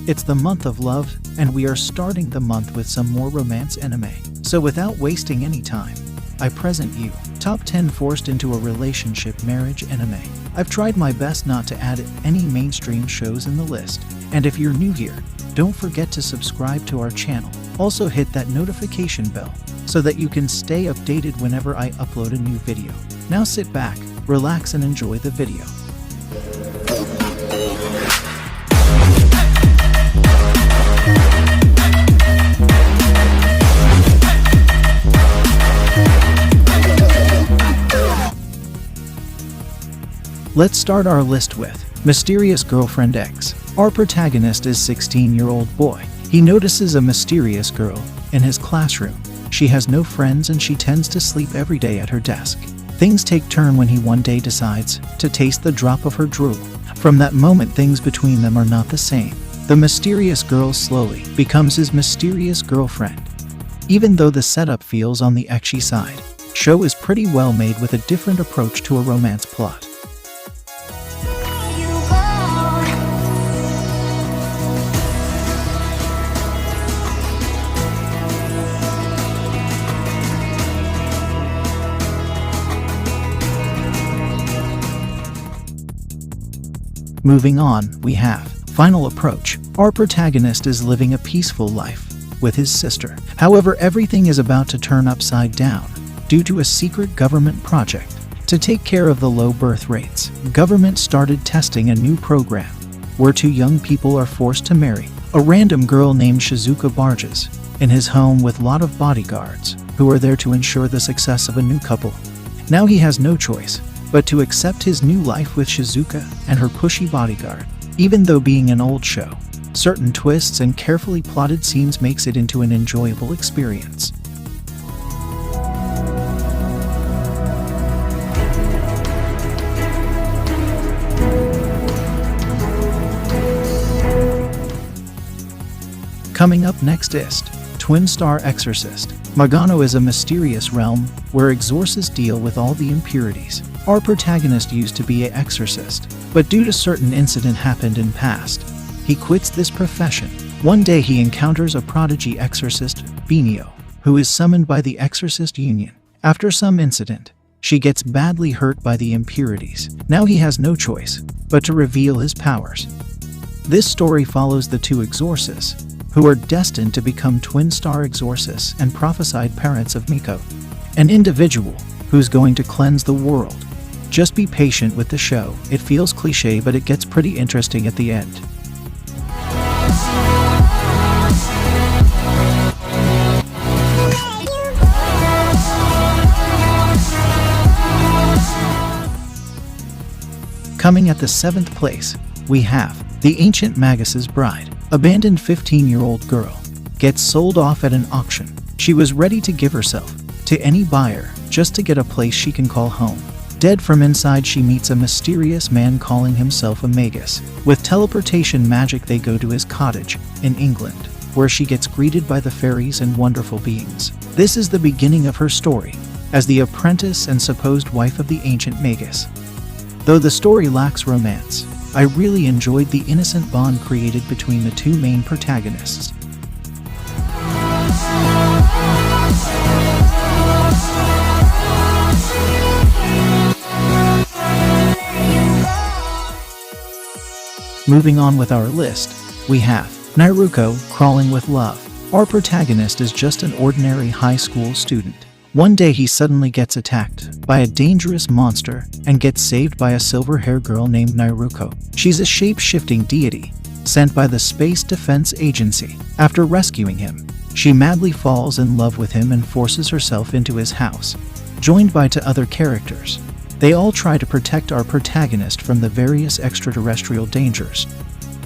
It's the month of love, and we are starting the month with some more romance anime. So without wasting any time, I present you Top 10 Forced into a Relationship Marriage Anime. I've tried my best not to add any mainstream shows in the list, and if you're new here, don't forget to subscribe to our channel. Also hit that notification bell so that you can stay updated whenever I upload a new video. Now sit back, relax and enjoy the video. Let's start our list with Mysterious Girlfriend X. Our protagonist is a 16-year-old boy. He notices a mysterious girl in his classroom. She has no friends and she tends to sleep every day at her desk. Things take turn when he one day decides to taste the drop of her drool. From that moment, things between them are not the same. The mysterious girl slowly becomes his mysterious girlfriend. Even though the setup feels on the ecchi side, show is pretty well made with a different approach to a romance plot. Moving on, we have Final Approach. Our protagonist is living a peaceful life with his sister. However, everything is about to turn upside down due to a secret government project. To take care of the low birth rates, government started testing a new program where two young people are forced to marry. A random girl named Shizuka barges in his home with a lot of bodyguards who are there to ensure the success of a new couple. Now he has no choice but to accept his new life with Shizuka and her pushy bodyguard. Even though being an old show, certain twists and carefully plotted scenes makes it into an enjoyable experience. Coming up next is Twin Star Exorcist. Magano is a mysterious realm where exorcists deal with all the impurities. Our protagonist used to be an exorcist, but due to certain incident happened in past, he quits this profession. One day he encounters a prodigy exorcist, Benio, who is summoned by the Exorcist Union. After some incident, she gets badly hurt by the impurities. Now he has no choice but to reveal his powers. This story follows the two exorcists, who are destined to become twin star exorcists and prophesied parents of Miko, an individual who's going to cleanse the world. Just be patient with the show. It feels cliche, but it gets pretty interesting at the end. Coming at the 7th place, we have The Ancient Magus's Bride. Abandoned 15-year-old girl gets sold off at an auction. She was ready to give herself to any buyer just to get a place she can call home. Dead from inside, she meets a mysterious man calling himself a magus. With teleportation magic, they go to his cottage in England, where she gets greeted by the fairies and wonderful beings. This is the beginning of her story as the apprentice and supposed wife of the ancient magus. Though the story lacks romance, I really enjoyed the innocent bond created between the two main protagonists. Moving on with our list, we have Naruko, Crawling with Love. Our protagonist is just an ordinary high school student. One day he suddenly gets attacked by a dangerous monster and gets saved by a silver-haired girl named Naruko. She's a shape-shifting deity sent by the Space Defense Agency. After rescuing him, she madly falls in love with him and forces herself into his house, joined by two other characters. They all try to protect our protagonist from the various extraterrestrial dangers.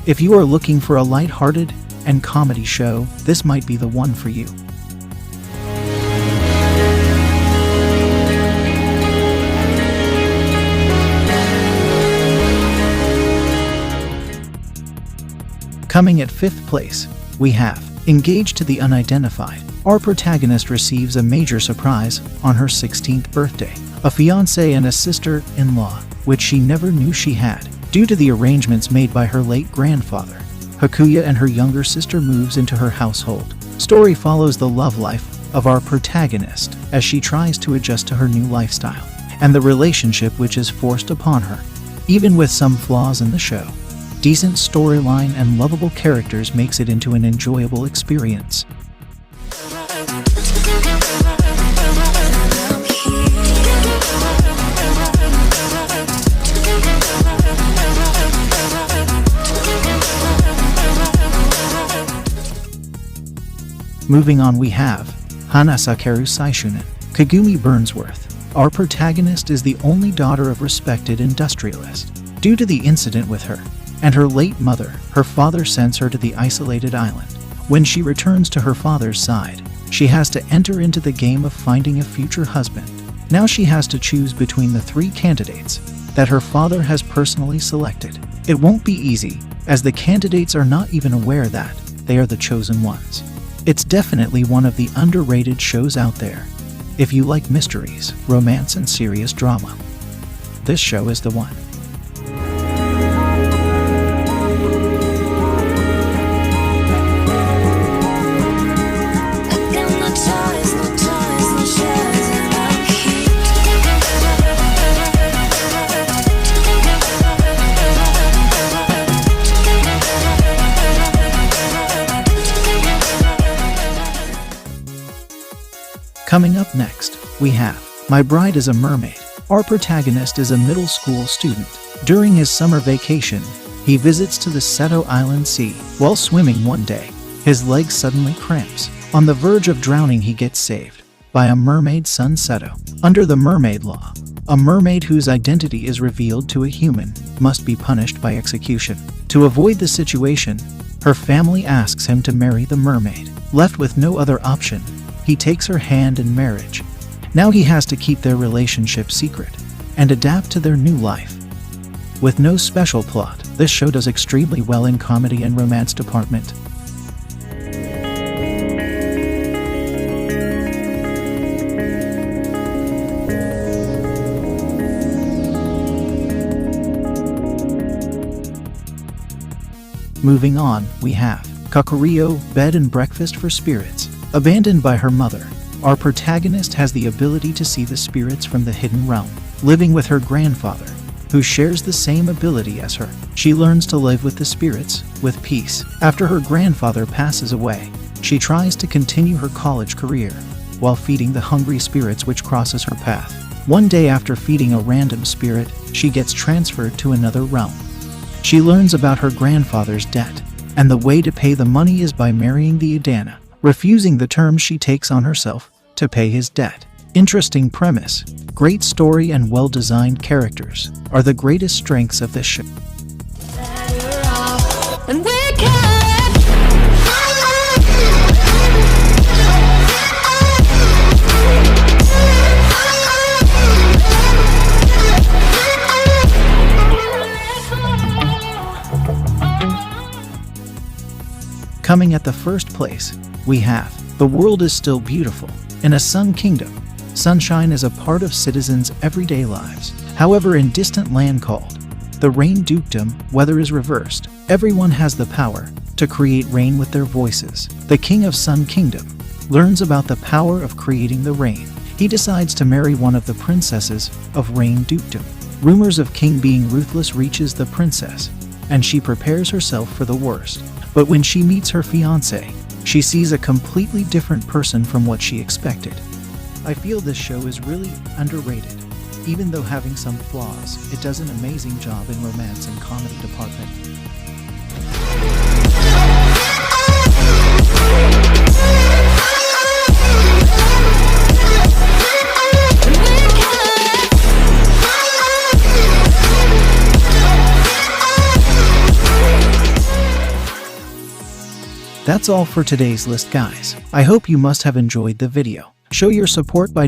If you are looking for a light-hearted and comedy show, this might be the one for you. Coming at 5th place, we have Engaged to the Unidentified. Our protagonist receives a major surprise on her 16th birthday. A fiancé and a sister-in-law which she never knew she had, due to the arrangements made by her late grandfather. Hakuya and her younger sister moves into her household. Story follows the love life of our protagonist as she tries to adjust to her new lifestyle and the relationship which is forced upon her. Even with some flaws in the show, decent storyline and lovable characters makes it into an enjoyable experience. Moving on, we have Hanasakeru Saishunin, Kagumi Burnsworth. Our protagonist is the only daughter of respected industrialist. Due to the incident with her and her late mother, her father sends her to the isolated island. When she returns to her father's side, she has to enter into the game of finding a future husband. Now she has to choose between the 3 candidates that her father has personally selected. It won't be easy, as the candidates are not even aware that they are the chosen ones. It's definitely one of the underrated shows out there. If you like mysteries, romance, and serious drama, this show is the one. Coming up next, we have My Bride is a Mermaid. Our protagonist is a middle school student. During his summer vacation, he visits to the Seto Island Sea. While swimming one day, his leg suddenly cramps. On the verge of drowning, he gets saved by a mermaid, son Seto. Under the mermaid law, a mermaid whose identity is revealed to a human must be punished by execution. To avoid the situation, her family asks him to marry the mermaid. Left with no other option, he takes her hand in marriage. Now he has to keep their relationship secret and adapt to their new life. With no special plot, this show does extremely well in comedy and romance department. Moving on, we have Kakurio, Bed and Breakfast for Spirits. Abandoned by her mother, our protagonist has the ability to see the spirits from the hidden realm. Living with her grandfather, who shares the same ability as her, she learns to live with the spirits with peace. After her grandfather passes away, she tries to continue her college career while feeding the hungry spirits which crosses her path. One day, after feeding a random spirit, she gets transferred to another realm. She learns about her grandfather's debt, and the way to pay the money is by marrying the Adana, refusing the terms she takes on herself to pay his debt. Interesting premise, great story, and well-designed characters are the greatest strengths of this show. Coming at the first place, we have The World is Still Beautiful. In a sun kingdom, sunshine is a part of citizens' everyday lives. However, in distant land called the Rain Dukedom, weather is reversed. Everyone has the power to create rain with their voices. The king of Sun Kingdom learns about the power of creating the rain. He decides to marry one of the princesses of Rain Dukedom. Rumors of king being ruthless reaches the princess, and she prepares herself for the worst. But when she meets her fiancé, she sees a completely different person from what she expected. I feel this show is really underrated. Even though having some flaws, it does an amazing job in romance and comedy department. That's all for today's list, guys. I hope you must have enjoyed the video. Show your support by